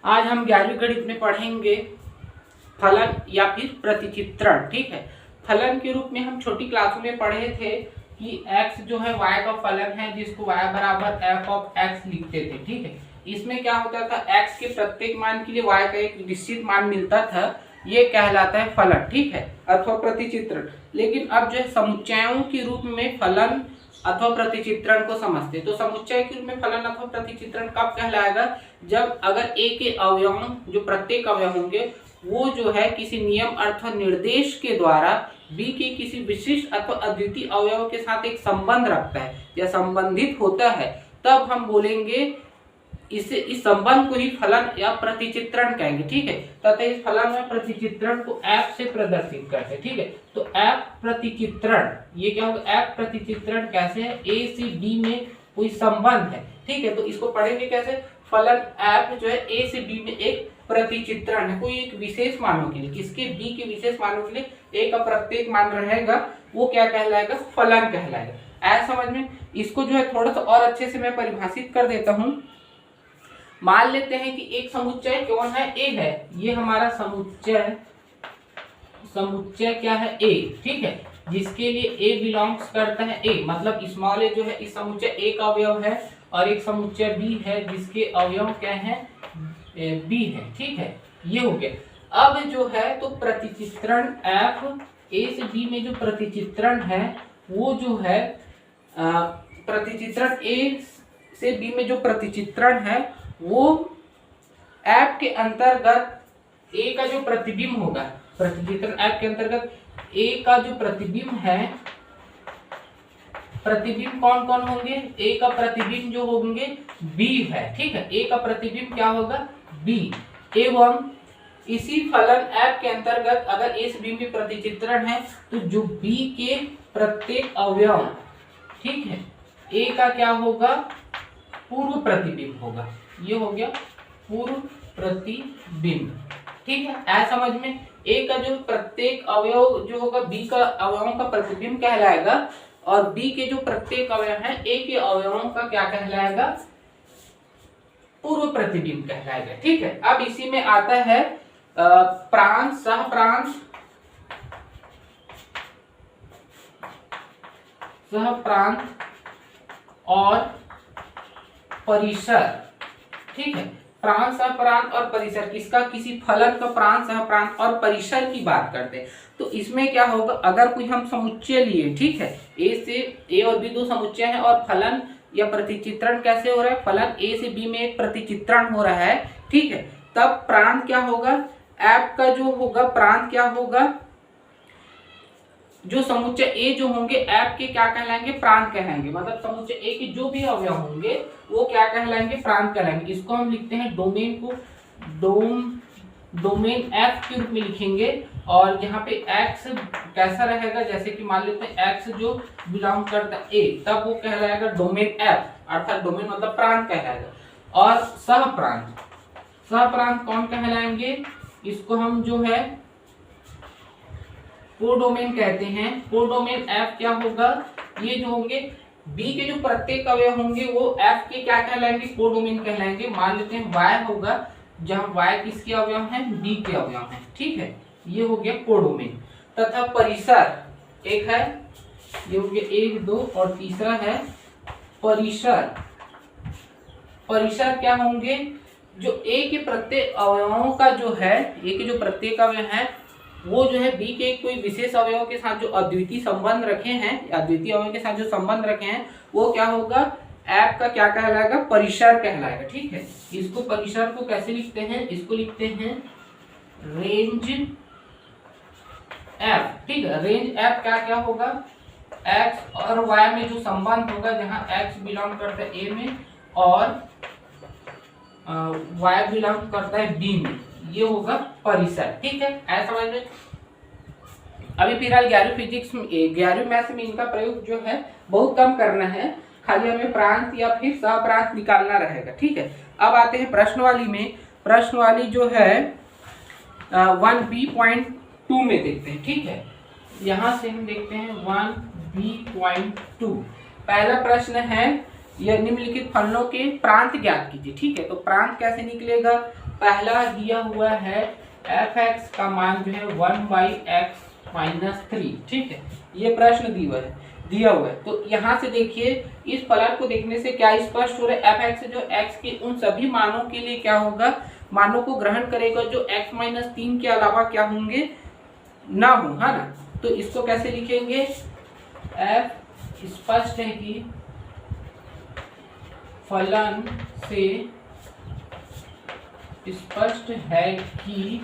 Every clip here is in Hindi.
आज हम 11वीं गणित में पढ़ेंगे फलन या फिर प्रतिचित्रण। ठीक है, फलन के रूप में हम छोटी क्लासों में पढ़े थे कि x जो है y का फलन है, जिसको y बराबर f ऑफ x लिखते थे। ठीक है, इसमें क्या होता था, x के प्रत्येक मान के लिए y का एक निश्चित मान मिलता था, ये कहलाता है फलन। ठीक है, अथवा प्रतिचित्रण। लेकिन अब जो है समुच्चयों के रूप में फलन अथवा प्रतिचित्रण को समझते, तो समुच्चय के रूप में फलन अथवा प्रतिचित्रण कब कहलाएगा, जब अगर a के अवयव जो प्रत्येक अवयव होंगे वो जो है किसी नियम अथवा निर्देश के द्वारा b के किसी विशिष्ट अथवा अद्वितीय अवयव के साथ एक संबंध रखता है या संबंधित होता है, तब हम बोलेंगे इस संबंध को ही फलन या प्रतिचित्रण कहेंगे। ठीक है, तथा इस फलन में प्रतिचित्रण को f से प्रदर्शित करते हैं। ठीक है, तो f प्रतिचित्रण, ये क्या होगा, f प्रतिचित्रण कैसे है, a से b में कोई संबंध है। ठीक है, तो इसको पढ़ेंगे कैसे, फलन f जो है a से b में एक प्रतिचित्रण है, कोई एक विशेष मानों के लिए, किसके b के विशेष मानों के लिए a का प्रत्येक मान रहेगा, वो क्या कहलाएगा, फलन कहलाएगा। ऐसा समझ में। इसको जो है थोड़ा सा और अच्छे से मैं परिभाषित कर देता हूं। मान लेते हैं कि एक समुच्चय कौन है, a है, ये हमारा समुच्चय क्या है, a। ठीक है, जिसके लिए a बिलोंग्स करता है a, मतलब स्मॉल a जो है इस समुच्चय a का अवयव है, और एक समुच्चय b है जिसके अवयव क्या है, b है। ठीक है, ये हो गया। अब जो है तो प्रतिचित्रण f a से b में जो प्रतिचित्रण है वो जो है प्रतिचित्रण a से b में जो प्रतिचित्रण है वो f के अंतर्गत a का जो प्रतिबिंब होगा, प्रतिचित्रण f के अंतर्गत a का जो प्रतिबिंब है, प्रतिबिंब कौन कौन होंगे, a का प्रतिबिंब जो होंगे b है। ठीक है, a का प्रतिबिंब क्या होगा, b। एवं इसी फलन f के अंतर्गत अगर a से b में प्रतिचित्रण है तो जो b के प्रत्येक अवयव, ठीक है, a का क्या होगा, पूर्व प्रतिबिंब होगा। ये हो गया पूर्व प्रतिबिंब। ठीक है, ऐसा समझ में। a का जो प्रत्येक अवयव जो होगा b का अवयवों का प्रतिबिंब कहलाएगा, और b के जो प्रत्येक अवयव है a के अवयवों का क्या कहलाएगा, पूर्व प्रतिबिंब कहलाएगा। ठीक है, अब इसी में आता है प्रांत, सहप्रांत, और परिसर। ठीक है, प्रांत, सहप्रांत और परिसर, किसका, किसी फलन का प्रांत, सहप्रांत और परिसर की बात करते हैं। तो इसमें क्या होगा, अगर कोई हम समुच्चय लिए, ठीक है, a और b दो समुच्चय हैं, और फलन या प्रतिचित्रण कैसे हो रहा है, फलन a से b में एक प्रतिचित्रण हो रहा है। ठीक है, तब प्रांत क्या होगा, f का जो होगा प्रांत क्या होगा, जो समुच्चय a जो होंगे f के क्या कहलाएंगे, प्रांत कहलाएंगे। मतलब समुच्चय a के जो भी अवयव होंगे वो क्या कहलाएंगे, प्रांत कहलाएंगे। इसको हम लिखते हैं डोमेन को, डोमेन f के रूप में लिखेंगे, और यहाँ पे x कैसा रहेगा, जैसे कि मान लेते हैं x जो बिलोंग करता है a, तब वो कहलाएगा डोमेन f, अर्थात डोमेन मतलब प्रांत कहलाएगा। और सहप्रांत, सहप्रांत कौन कहलाएंगे, इसको हम जो है कोडोमेन कहते हैं। कोडोमेन f क्या होगा, ये जो होंगे b के जो प्रत्येक अवयव होंगे वो f के क्या कहलाएंगे, कोडोमेन कहलाएंगे। मान लेते हैं y होगा, जहां y किसके अवयव हैं, b के अवयव हैं। ठीक है, ये हो गया कोडोमेन। तथा परिसर एक है, ये हो गया 1 2, और तीसरा है परिसर। परिसर क्या होंगे, जो a के प्रत्येक अवयवों का जो है, a के जो प्रत्येक अवयव है वो जो है b के कोई विशेष अवयव के साथ जो अद्वितीय संबंध रखे हैं, अद्वितीय अवयव के साथ जो संबंध रखे हैं वो क्या होगा, f का क्या कहलाएगा, परिसर कहलाएगा। ठीक है, इसको परिसर को कैसे लिखते हैं, इसको लिखते हैं रेंज f। ठीक है, रेंज f क्या क्या होगा, x और y में जो संबंध होगा, जहां x बिलोंग करता है a में और y बिलोंग करता है b में, ये होगा परिसर। ठीक है, ऐसा समझ में। अभी फिलहाल 11वीं फिजिक्स में, 11वीं मैथ्स में इनका प्रयोग जो है बहुत कम करना है, खाली हमें प्रांत या फिर सहप्रांत निकालना रहेगा। ठीक है, अब आते हैं प्रश्नवाली में। प्रश्नवाली जो है 1b.2 में देखते हैं। ठीक है, यहां से हम देखते हैं 1b.2। पहला प्रश्न है, यह निम्नलिखित फलनों के प्रांत ज्ञात कीजिए। ठीक है, तो प्रांत कैसे निकलेगा, पहला दिया हुआ है f(x) का मान जो है 1/x-3, ठीक है, ये प्रश्न दिया हुआ है। तो यहाँ से देखिए इस फलन को देखने से क्या स्पष्ट हो रहा है, f(x) जो x के उन सभी मानों के लिए क्या होगा, मानों को ग्रहण करेगा जो x-3 के अलावा क्या होंगे, ना हो, है ना। तो इसको कैसे लिखेंगे, f स्पष्ट है कि फलन से स्पष्ट है कि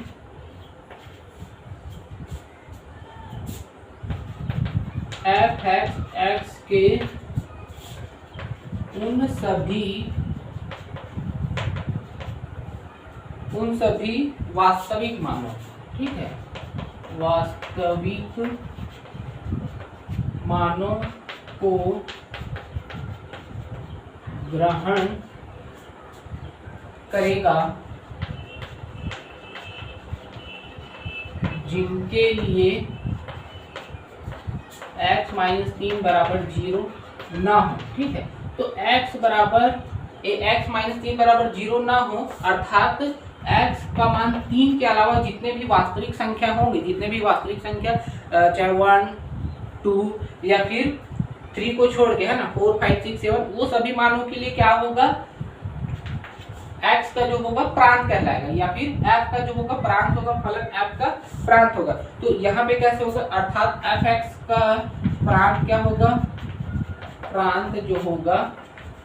f(x) के उन सभी वास्तविक मानों, ठीक है, वास्तविक मानों को ग्रहण करेगा जिनके लिए x-3 बराबर 0 ना हो, ठीक है। तो x-3 बराबर 0 ना हो, अर्थात x का मान 3 के अलावा जितने भी वास्तविक संख्या होंगे, चाहे 1, 2 या फिर 3 को छोड़ के, है ना, 4, 5, 6, 7, वो सभी मानों के लिए क्या होगा, x का जो होगा प्रांत कहलाएगा, या फिर f का जो होगा प्रांत होगा, फलन f का प्रांत होगा। तो यहाँ पे कैसे होगा, अर्थात f(x) का प्रांत क्या होगा, प्रांत जो होगा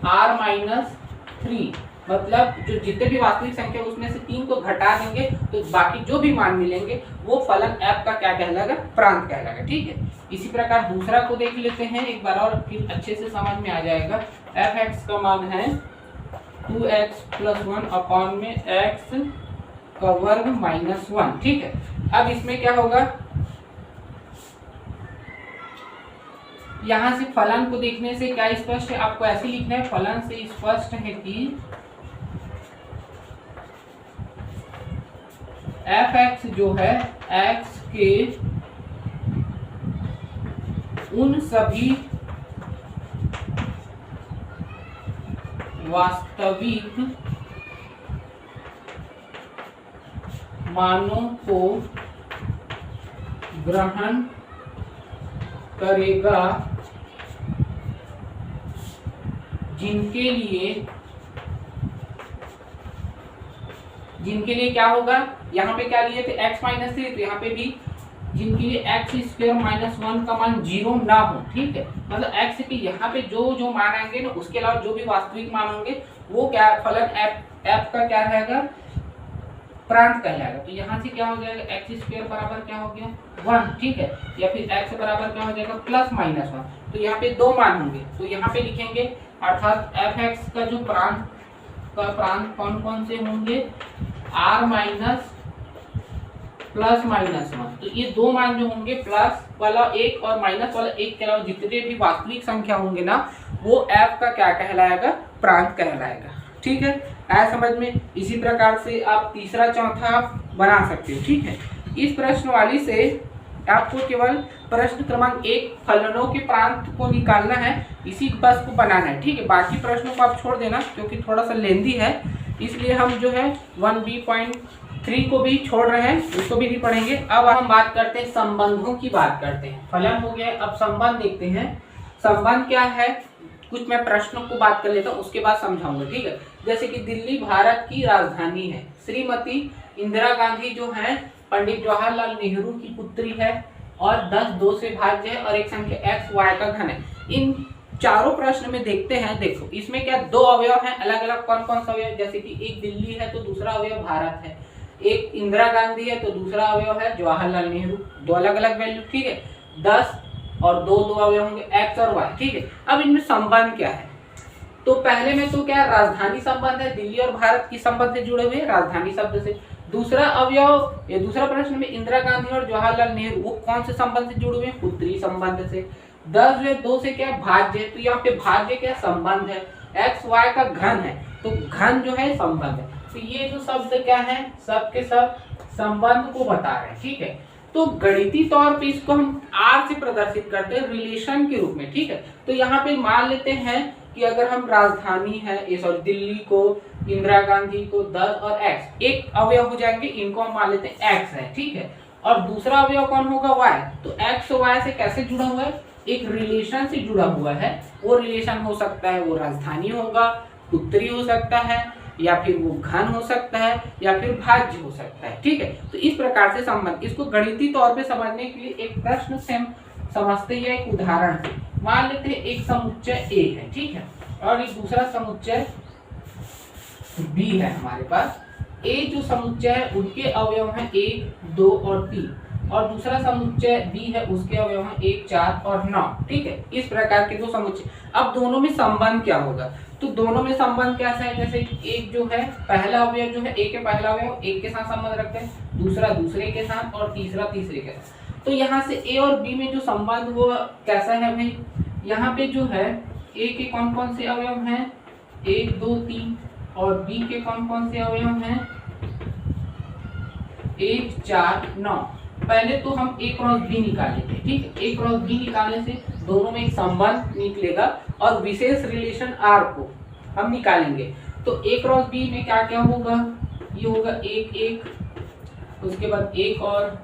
r-3, मतलब जो जितने भी वास्तविक संख्या उसमें से 3 को घटा देंगे तो बाकी जो भी मान मिलेंगे वो फलन f का क्या कहलाएगा, प्रांत कहलाएगा, ठीक है। इसी प्रकार दूसरा को देख लेते हैं एक बार और, फिर अच्छे से समझ में आ जाएगा। f(x) का मान है 2x + 1 अपॉन में x का वर्ग -1, ठीक है। अब इसमें क्या होगा, यहां से फलन को देखने से क्या स्पष्ट है, आपको ऐसे लिखना है, फलन से स्पष्ट है कि f(x) जो है x के उन सभी वास्तविक मानों को ग्रहण करेगा जिनके लिए क्या होगा, यहाँ पे क्या लिए थे x-3, तो यहाँ पे भी जिनके लिए x² -1 का मान 0 ना हो, ठीक है, मतलब x के यहाँ पे जो मान आएंगे ना, उसके अलावा जो भी वास्तविक मान होंगे वो क्या फलन f का क्या रहेगा, प्रांत कहलाएगा। तो यहाँ से क्या हो जाएगा, x² बराबर क्या हो गया 1, ठीक है, या फिर x बराबर क्या हो जाएगा +-1। तो यहाँ पे 2 मान होंगे, तो यहाँ पे लिखेंगे, अर्थात f(x) का जो प्रांत कौन कौन से होंगे, r- +-1। तो ये 2 मान जो होंगे, प्लस वाला 1 और माइनस वाला 1 के अलावा जितने भी वास्तविक संख्या होंगे ना, वो f का क्या कहलाएगा, प्रांत कहलाएगा, ठीक है। आया समझ में। इसी प्रकार से आप तीसरा चौथा बना सकते हो, ठीक है। इस प्रश्नवाली से आपको केवल प्रश्न क्रमांक 1 फलनों के प्रांत को निकालना है, इसी बस को बनाना है, ठीक है। बाकी प्रश्नों को आप छोड़ देना क्योंकि थोड़ा सा लेंदी है, इसलिए हम जो है 1b.3 को भी छोड़ रहे हैं, उसको भी नहीं पढ़ेंगे। अब हम बात करते हैं, संबंधों की बात करते हैं। फलन हो गया, अब संबंध देखते हैं। संबंध क्या है, कुछ मैं प्रश्नों को बात कर लेता हूँ, उसके बाद समझाऊंगा, ठीक है। जैसे कि दिल्ली भारत की राजधानी है, श्रीमती इंदिरा गांधी जो है पंडित जवाहरलाल नेहरू की पुत्री है, और 10 2 से भाज्य है, और एक संख्या x y का घन है। इन चारों प्रश्न में देखते हैं, देखो इसमें क्या 2 अवयव हैं, अलग अलग कौन कौन सा अवयव, जैसे कि एक दिल्ली है तो दूसरा अवयव भारत है, एक इंदिरा गांधी है तो दूसरा अवयव है जवाहरलाल नेहरू, 2 अलग अलग वैल्यू, ठीक है। 10 और 2 अवयव होंगे x और y, ठीक है। अब इनमें संबंध क्या है, तो पहले में तो क्या राजधानी संबंध है, दिल्ली और भारत की संबंध से जुड़े हुए राजधानी शब्द से। दूसरा अवयव, ये दूसरा प्रश्न में इंदिरा गांधी और जवाहरलाल नेहरू, वो कौन से संबंध से जुड़े हुए, पुत्री संबंध से। 10 जो है 2 से क्या भाज्य है, तो यहाँ पे भाज्य क्या संबंध है, x y का घन है, तो घन जो है संबंध है। तो ये जो शब्द क्या है, सब के सब संबंध को बता रहे हैं, ठीक है। तो गणितीय तौर पे इसको हम r से प्रदर्शित करते हैं, रिलेशन के रूप में, ठीक है। तो यहाँ पे मान लेते हैं कि अगर हम राजधानी है, दिल्ली को इंदिरा गांधी को 10 और x एक अवयव हो जाएंगे, इनको हम मान लेते हैं x है, ठीक है। और दूसरा अवयव कौन होगा y, तो x y से कैसे जुड़ा हुआ है, एक रिलेशन से जुड़ा हुआ है। वो रिलेशन हो सकता है वो राजधानी होगा, उत्तरी हो सकता है, या फिर वो घन हो सकता है, या फिर भाज्य हो सकता है, ठीक है। तो इस प्रकार से संबंध, इसको गणितीय तौर पे समझने के लिए एक प्रश्न से हम समझते हैं, एक उदाहरण से मान लेते हैं एक समुच्चय A है, ठीक है, और एक दूसरा समुच्चय B है हमारे पास। A जो समुच्चय है उनके अवयव हैं 1, 2 और 3, और दूसरा समुच्चय B है उसके अवयव हैं 1, 4 और 9, ठीक है। इस प्रकार के दो समुच्चय। अब दोनों में संबंध क्या होगा, तो दोनों में संबंध कैसा है, जैसे एक जो है पहला अवयव जो है A के पहला अवयव एक के साथ संबंध रखते हैं, दूसरा दूसरे के साथ और तीसरा तीसरे के साथ। तो यहाँ से A और B में जो संबंध वो कैसा है भाई, यहाँ पे जो है A के कौन कौन से अवयव हैं, 1, 2, 3, और B के कौन कौन से अवयव हैं, 1, 4, 9। पहले तो हम A क्रॉस B निकालेंगे, ठीक है। A क्रॉस B निकालने से दोनों में एक संबंध निकलेगा और विशेष रिलेशन R को हम निकालेंगे। तो A क्रॉस B में क्या क्या होगा, ये होगा 1, 1, उसके बाद 1 और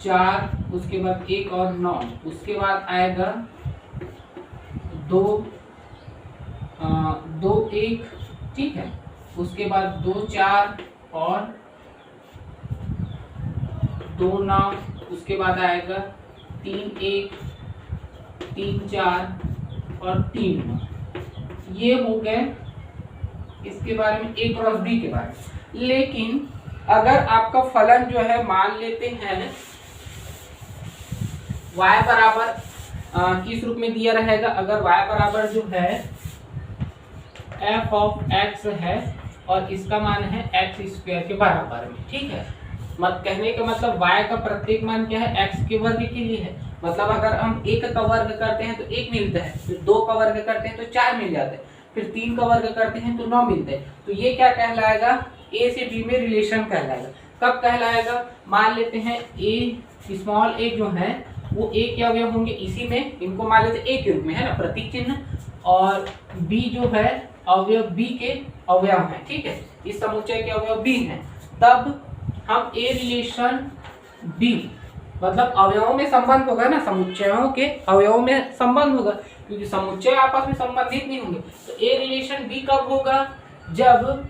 4, उसके बाद 1 और 9, उसके बाद आएगा 2, 2, 1, ठीक है, उसके बाद 2, 4 और 2, 9, उसके बाद आएगा 3, 1, 3, 4 और 3, 9। ये हो गए इसके बारे में A क्रॉस B के बारे में। लेकिन अगर आपका फलन जो है मान लेते हैं y बराबर किस रूप में दिया रहेगा, अगर y बराबर जो है f ऑफ x है और इसका मान है x स्क्वायर के बराबर में, ठीक है। मत कहने का मतलब y का प्रत्येक मान क्या है, x के वर्ग के लिए है। मतलब अगर हम 1 का वर्ग करते हैं तो 1 मिलता है, फिर 2 का वर्ग करते हैं तो 4 मिल जाता है, फिर 3 का वर्ग करते हैं तो 9 मिलते हैं। तो ये क्या कहलाएगा, A से B में रिलेशन कहलाएगा। कब कहलाएगा, मान लेते हैं A स्मॉल a जो है वो A के अवयव होंगे, इसी में इनको मान लेते A के रूप में, है ना, प्रतीक चिन्ह, और B जो है अवयव B के अवयव है, ठीक है, इस समुच्चय के अवयव B हैं। तब हम A रिलेशन B, मतलब अवयवों में संबंध होगा ना, समुच्चयों के अवयवों में संबंध होगा, क्योंकि समुच्चय आपस में संबंधित नहीं होंगे। तो A रिलेशन B कब होगा, जब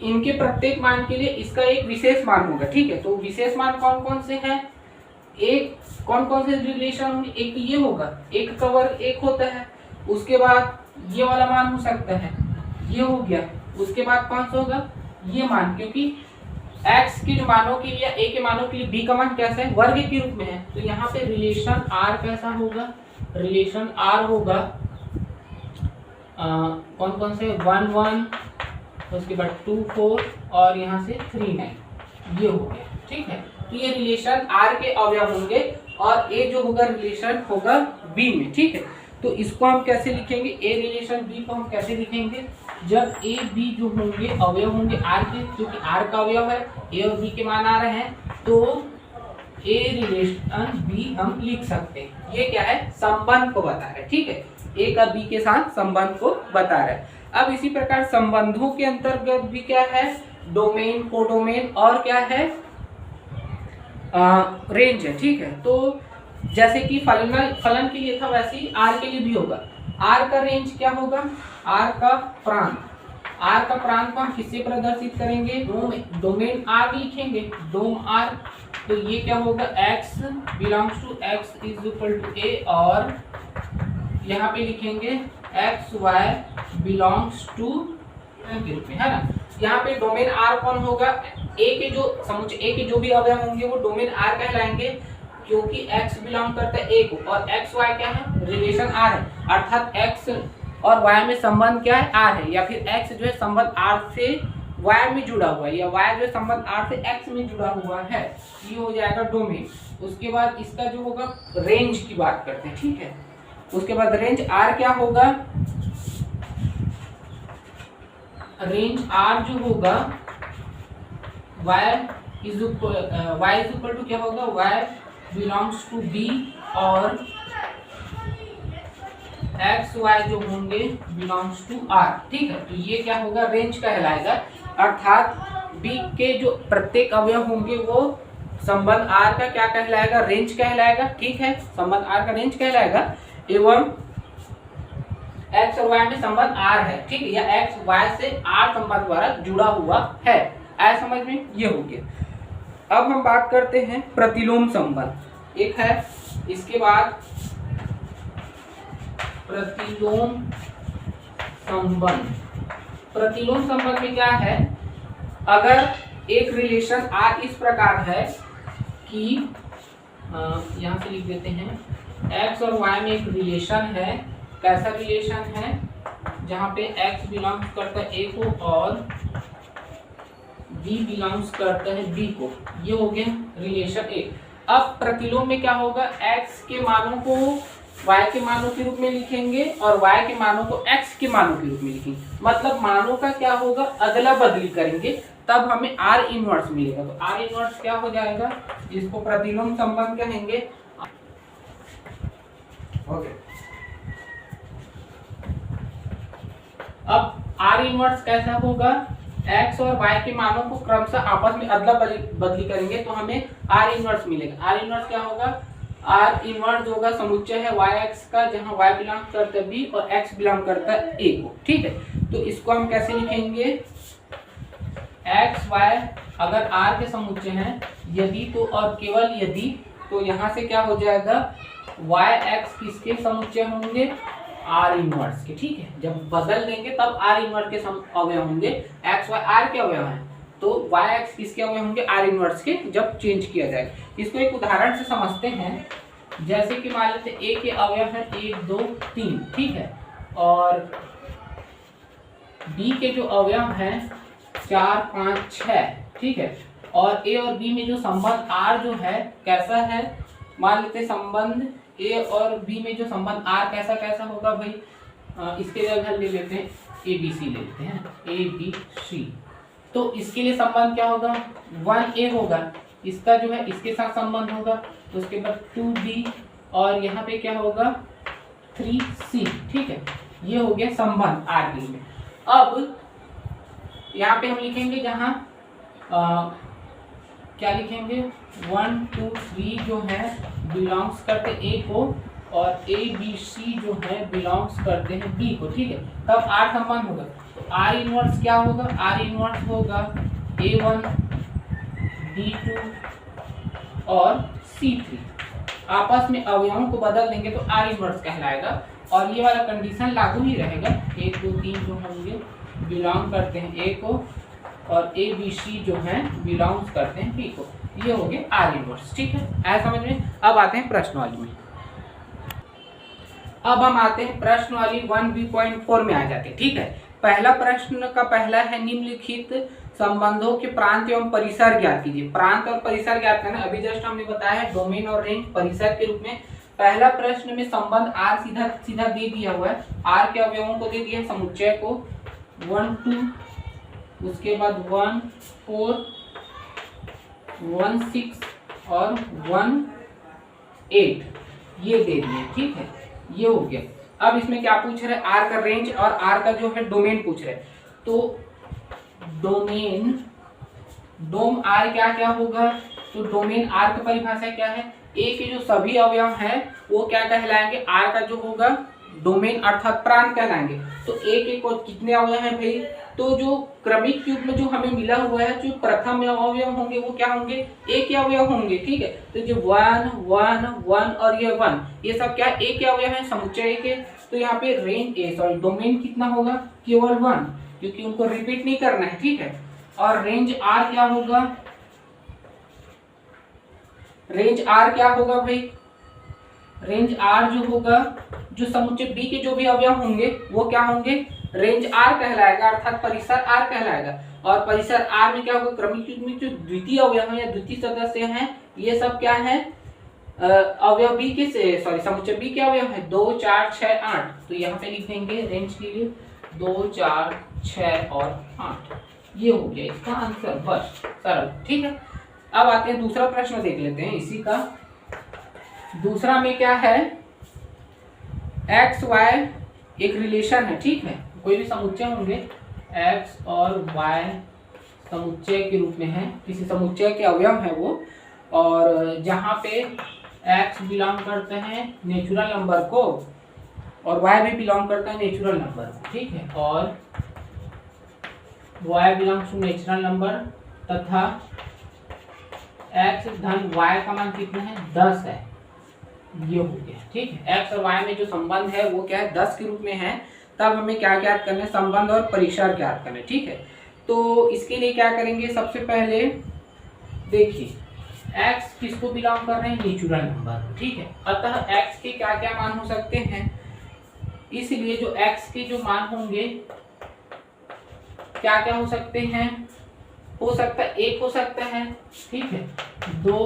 इनके प्रत्येक मान के लिए इसका एक विशेष मान होगा, ठीक है। तो विशेष मान कौन कौन से हैं, एक कौन कौन से रिलेशन होंगे, एक ये होगा, एक का वर्ग 1 होता है, उसके बाद ये वाला मान हो सकता है, ये हो गया, उसके बाद कौन सा होगा, ये मान, क्योंकि x के जो मानों के लिए a के मानों के लिए b का मान कैसा है, वर्ग के रूप में है। तो यहाँ पे रिलेशन r कैसा होगा, रिलेशन r होगा कौन कौन से, 1, 1, उसके बाद 2, 4 और यहाँ से 3, 9, ये हो गया, ठीक है। तो ये रिलेशन r के अवयव होंगे और a जो होगा रिलेशन होगा b में, ठीक है। तो इसको हम कैसे लिखेंगे, a रिलेशन b को हम कैसे लिखेंगे, जब a b जो होंगे अवयव होंगे r के, क्योंकि r का अवयव है, a और b के मान आ रहे हैं, तो a रिलेशन b हम लिख सकते हैं। ये क्या है, संबंध को बता रहा है, ठीक है, a का b के साथ संबंध को बता रहा है। अब इसी प्रकार संबंधों के अंतर्गत भी क्या है, डोमेन, कोडोमेन और क्या है, रेंज है, ठीक है। तो जैसे कि फलन के लिए था वैसे ही r के लिए भी होगा। r का रेंज क्या होगा, r का प्रांत, r का प्रांत को हम किससे प्रदर्शित करेंगे, डोमेन r लिखेंगे, डोम r। तो ये क्या होगा, x belongs to x is equal to a, और यहाँ पे लिखेंगे x y बिलोंग्स टू के रूप में, है ना। यहाँ पे डोमेन r कौन होगा, a के जो समुच्चय a के जो भी अवयव होंगे वो डोमेन r कहलाएंगे, क्योंकि x बिलोंग करता है a को, और x y क्या है, रिलेशन r है, अर्थात x और y में संबंध क्या है, r है, या फिर x जो है संबंध r से y में जुड़ा हुआ है, या y जो है संबंध r से x में जुड़ा हुआ है, ये हो जाएगा डोमेन। उसके बाद इसका जो होगा रेंज की बात करते हैं, ठीक है। उसके बाद रेंज r क्या होगा, रेंज r जो होगा y इज इक्वल टू क्या होगा, y बिलोंग्स टू b, और एक्स वाई जो होंगे बिलोंग्स टू आर, ठीक है। तो ये क्या होगा, रेंज कहलाएगा, अर्थात बी के जो प्रत्येक अवयव होंगे वो संबंध आर का क्या कहलाएगा, रेंज कहलाएगा, ठीक है। संबंध आर का रेंज कहलाएगा एवं एक्स और वाई में संबंध आर है, ठीक है, या एक्स वाई से आर संबंध द्वारा जुड़ा हुआ है। ऐसा समझ में ये हो गया। अब हम बात करते हैं प्रतिलोम संबंध, एक है, इसके बाद प्रतिलोम संबंध। प्रतिलोम संबंध में क्या है, अगर एक रिलेशन आर इस प्रकार है कि यहां से लिख देते हैं, एक्स और वाई में एक रिलेशन है, कैसा रिलेशन है, जहां पे एक्स बिलोंग्स करता है ए को और बी बिलोंग्स करता है बी को, ये हो गया रिलेशन ए। अब प्रतिलोम में क्या होगा, एक्स के मानों को y के मानों के रूप में लिखेंगे और y के मानों को x के मानों के रूप में लिखेंगे, मतलब मानों का क्या होगा, अदला बदली करेंगे, तब हमें r इनवर्स मिलेगा। तो r इनवर्स क्या हो जाएगा, जिसको प्रतिलोम संबंध कहेंगे। ओके, अब r इनवर्स कैसा होगा, x और y के मानों को क्रमशः आपस में अदला बदली करेंगे तो हमें r इनवर्स मिलेगा। r इनवर्स क्या होगा, R इनवर्स होगा समुच्चय है yx का, जहां y बिलोंग करता है b और x बिलोंग करता है a को, ठीक है। तो इसको हम कैसे लिखेंगे, x y अगर R के समुच्चय हैं, यदि तो और केवल यदि, तो यहाँ से क्या हो जाएगा, yx किसके समुच्चय होंगे, R इनवर्स के, ठीक है। जब बदल देंगे तब R इनवर्स के अवयव होंगे, x y R के अवयव हैं, तो yx किसके अवयव होंगे, R इनवर्स के, जब चेंज किया जाएगा। इसको एक उदाहरण से समझते हैं, जैसे कि मान लेते हैं a के अवयव है 1 2 3, ठीक है, और b के जो अवयव हैं 4 5 6, ठीक है, और a और b में जो संबंध r जो है कैसा है, मान लेते हैं संबंध a और b में जो संबंध r कैसा कैसा होगा भाई, इसके जगह ले लेते हैं abc ले लेते हैं, abc। तो इसके लिए संबंध क्या होगा, 1a होगा, इसका जो है इसके साथ संबंध होगा, तो उसके बाद 2b और यहाँ पे क्या होगा 3c, ठीक है। ये हो गया संबंध r के लिए। अब यहाँ पे हम लिखेंगे, जहाँ क्या लिखेंगे, 1 2 3 जो है बिलोंग्स करते a को और a b c जो है बिलोंग्स करते हैं b को, ठीक है। तब r संबंध होगा, तो r इनवर्स क्या होगा, r इनवर्स होगा a1 b2 और c3, आपस में अवयवों को बदल देंगे तो r इनवर्स कहलाएगा, और ये वाला कंडीशन लागू ही रहेगा, 1 2 3 जो होंगे बिलोंग करते हैं a को और a b c जो हैं बिलोंग्स करते हैं b को, ये हो गया r इनवर्स, ठीक है। ऐसा समझ में। अब आते हैं प्रश्नवाली में। अब हम आते हैं प्रश्नवाली 1b.4 में आ जाते हैं, ठीक है। पहला प्रश्न का पहला है, निम्नलिखित संबंधों के प्रांत एवं परिसर ज्ञात कीजिए। प्रांत और परिसर ज्ञात करना अभी जस्ट हमने बताया है, डोमेन और रेंज परिसर के रूप में। पहला प्रश्न में संबंध r सीधा सीधा दे दिया हुआ है, r के अवयवों को दे दिया है, समुच्चय को 1 2, उसके बाद 1 4 1 6 और 1 8 ये दे दिए, ठीक है। ये हो गया। अब इसमें क्या पूछ रहे हैं, आर का रेंज और आर का जो है डोमेन पूछ रहे हैं। तो डोमेन डोम आर क्या क्या होगा, तो डोमेन आर की परिभाषा क्या है, ए के जो सभी अवयव हैं वो क्या कहलाएंगे, आर का जो होगा डोमेन अर्थात प्रांत कहलाएंगे। तो ए के को कितने अवयव हैं भाई, तो जो क्रमिक क्यूब में जो हमें मिला हुआ है, जो प्रथम अवयव होंगे वो क्या होंगे, ए के अवयव होंगे, ठीक है। तो जो 1 1 1 और ये 1 ये सब क्या ए के अवयव हैं, समुच्चय के। तो यहाँ पे रेंज डोमेन कितना होगा, केवल 1, क्योंकि उनको रिपीट नहीं करना है, ठीक है। और रेंज आर क्या होगा, रेंज आर क्या होगा भाई, रेंज आर जो होगा, जो समुच्चय बी के जो भी अवयव होंगे वो क्या होंगे, रेंज आर कहलाएगा, अर्थात परिसर आर कहलाएगा। और परिसर आर में क्या होगा, क्रमिक युग्म में जो द्वितीय अवयव है या द्वितीय सदस्य हैं ये सब क्या है, अवयव बी के समुच्चय बी के अवयव है 2 4 6 8। तो यहाँ पे लिखेंगे रेंज के लिए 2 4 6 और 8, ये हो गया इसका आंसर, बस सरल, ठीक है। अब आते हैं दूसरा प्रश्न देख लेते हैं इसी का। दूसरा में क्या है, एक्स वाई एक रिलेशन है, ठीक है, कोई भी समुच्चय होंगे एक्स और वाई समुच्चय के रूप में है, किसी समुच्चय के अवयव है वो, और जहाँ पे एक्स बिलोंग करते हैं नेचुरल नंबर को और वाई भी बिलोंग करता है नेचुरल नंबर को, ठीक है, और Y belongs to natural number तथा एक्स धन वाई का मान कितना है 10 है, ये हो गया, ठीक है। एक्स और वाई में जो संबंध है वो क्या है 10 के रूप में है। तब हमें क्या ज्ञात करना है, संबंध और परिसर ज्ञात करना है, ठीक है। तो इसके लिए क्या करेंगे, सबसे पहले देखिए एक्स किसको बिलोंग कर रहे हैं, नेचुरल नंबर, ठीक है। अतः एक्स के क्या क्या मान हो सकते हैं, इसलिए जो एक्स के जो मान होंगे क्या क्या हो सकते हैं, हो सकता है 1 हो सकता है, ठीक है, 2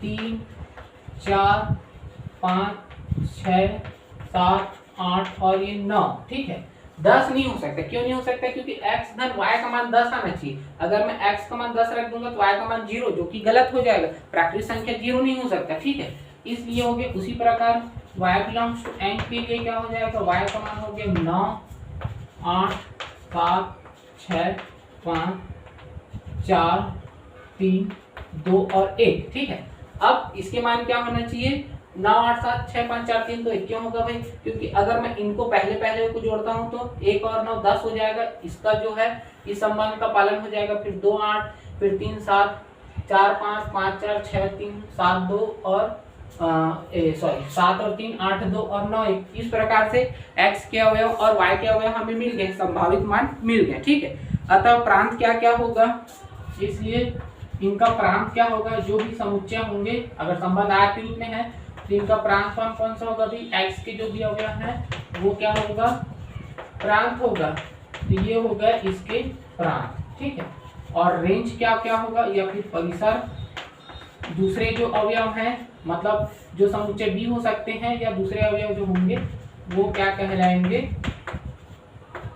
3 4 5 6 7 8 और ये 9, ठीक है। 10 नहीं हो सकता, क्यों नहीं हो सकता, क्योंकि x धन y का मान 10 आना चाहिए। अगर मैं x का मान 10 रख दूंगा तो y का मान 0, जो कि गलत हो जाएगा, प्राकृतिक संख्या 0 नहीं हो सकता, ठीक है, इसलिए हो गया। उसी प्रकार y बिलोंग्स टू n के लिए क्या हो जाएगा, y का मान हो गया 9 8 7 6 5 4 3 2 और 1, ठीक है। अब इसके मान क्या होना चाहिए, 9 8 7 6 5 4 3 2 1 क्यों होगा भाई, क्योंकि अगर मैं इनको पहले को जोड़ता हूं तो 1 और 9 10 हो जाएगा, इसका जो है इस संबंध का पालन हो जाएगा। फिर 2 8 फिर 3 7 4 5 5 4 6 3 7 2 और 7 और 3 8 2 और 9 1, इस प्रकार से x के अवयव और y के अवयव हमें मिल गए, संभावित मान मिल गए, ठीक है। अतः प्रांत क्या क्या होगा, इसलिए इनका प्रांत क्या होगा, जो भी समुच्चय होंगे अगर संबंध आर के रूप में है तो इनका प्रांत फॉर्म कौन सा होगा, भी x के जो भी अवयव है वो क्या होगा, प्रांत होगा, तो ये होगा इसके प्रांत, ठीक है। और रेंज क्या क्या होगा, या फिर परिसर दूसरे जो अवयव हैं, मतलब जो समुच्चय b हो सकते हैं या दूसरे अवयव जो होंगे वो क्या कहलाएंगे,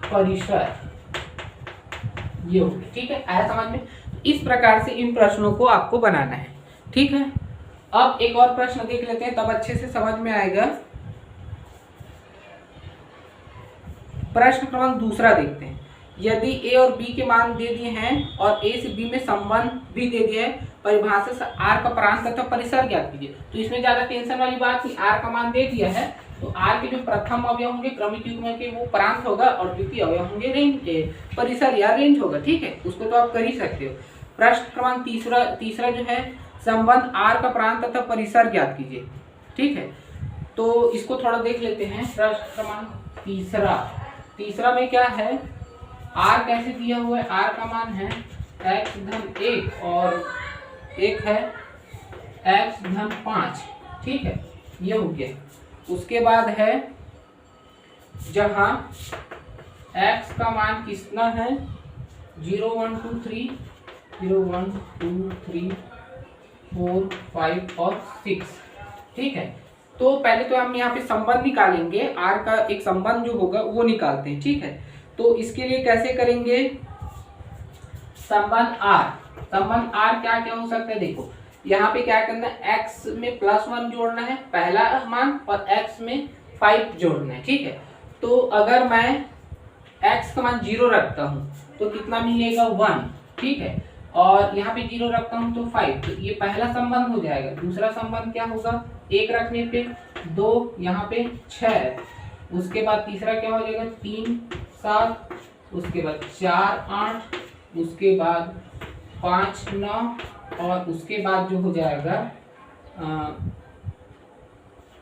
परिसर, ये हो गया, ठीक है। आया समझ में। इस प्रकार से इन प्रश्नों को आपको बनाना है, ठीक है। अब एक और प्रश्न देख लेते हैं, तब अच्छे से समझ में आएगा। प्रश्न क्रमांक दूसरा देखते हैं। यदि a और b के मान दे दिए हैं और a से b में संबंध भी दे दिया है, परिभाषा से r का प्रांत तथा परिसर ज्ञात कीजिए। तो इसमें ज्यादा टेंशन वाली बात नहीं, r का मान दे दिया है तो r के जो प्रथम अवयव होंगे क्रमिक युग्म के वो प्रांत होगा और द्वितीय अवयव होंगे रेंज, परिसर या रेंज होगा, ठीक है। उसको तो आप कर ही सकते हो। प्रश्न क्रमांक तीसरा जो है, संबंध r का प्रांत तथा परिसर ज्ञात कीजिए, ठीक है। तो इसको थोड़ा देख लेते हैं। प्रश्न क्रमांक तीसरा में क्या है, r कैसे दिया हुआ है, r का मान है x धन 1 और एक है x धन 5, ठीक है, ये हो गया। उसके बाद है जहां x का मान कितना है 0 1 2 3 0 1 2 3 4 5 और 6, ठीक है। तो पहले तो हम यहाँ पे संबंध निकालेंगे, r का एक संबंध जो होगा वो निकालते हैं, ठीक है। तो इसके लिए कैसे करेंगे, संबंध r क्या क्या हो सकता है, देखो यहाँ पे क्या करना है, x में +1 जोड़ना है पहला मान और x में 5 जोड़ना है, ठीक है। तो अगर मैं x का मान 0 रखता हूँ तो कितना मिलेगा 1, ठीक है, और यहाँ पे 0 रखता हूँ तो 5, तो ये पहला संबंध हो जाएगा। दूसरा संबंध क्या होगा, 1 रखने पे 2, यहाँ पे 6, उसके बाद तीसरा क्या हो जाएगा 3 7, उसके बाद 4 8, उसके बाद 5 9 और उसके बाद जो हो जाएगा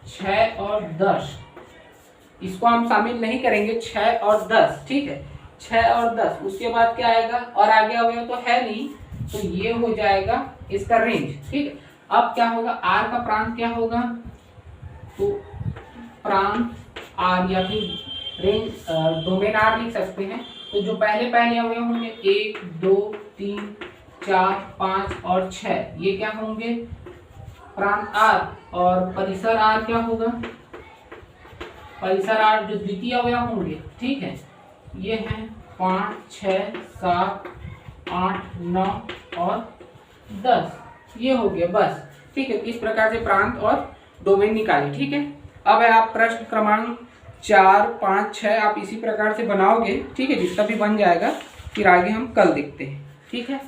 6 और 10, इसको हम शामिल नहीं करेंगे, 6 और 10, ठीक है, 6 और 10। उसके बाद क्या आएगा, और आगे अवयव तो है नहीं, तो ये हो जाएगा इसका रेंज, ठीक है। अब क्या होगा, r का प्रांत क्या होगा, तो प्रांत r या फिर रेंज डोमेन r लिख सकते हैं। तो जो पहले अवयव होंगे 1 2 3 4 5 और 6, ये क्या होंगे, प्रांत r, और परिसर r क्या होगा, परिसर r जो द्वितीय अवयव होंगे, ठीक है, ये हैं 5 6 7 8 9 और 10, ये हो गया बस, ठीक है। इस प्रकार से प्रांत और डोमेन निकालें, ठीक है। अब है आप प्रश्न क्रमांक 4, 5, 6 आप इसी प्रकार से बनाओगे, ठीक है। जितना भी बन जाएगा फिर आगे हम कल देखते हैं, ठीक है।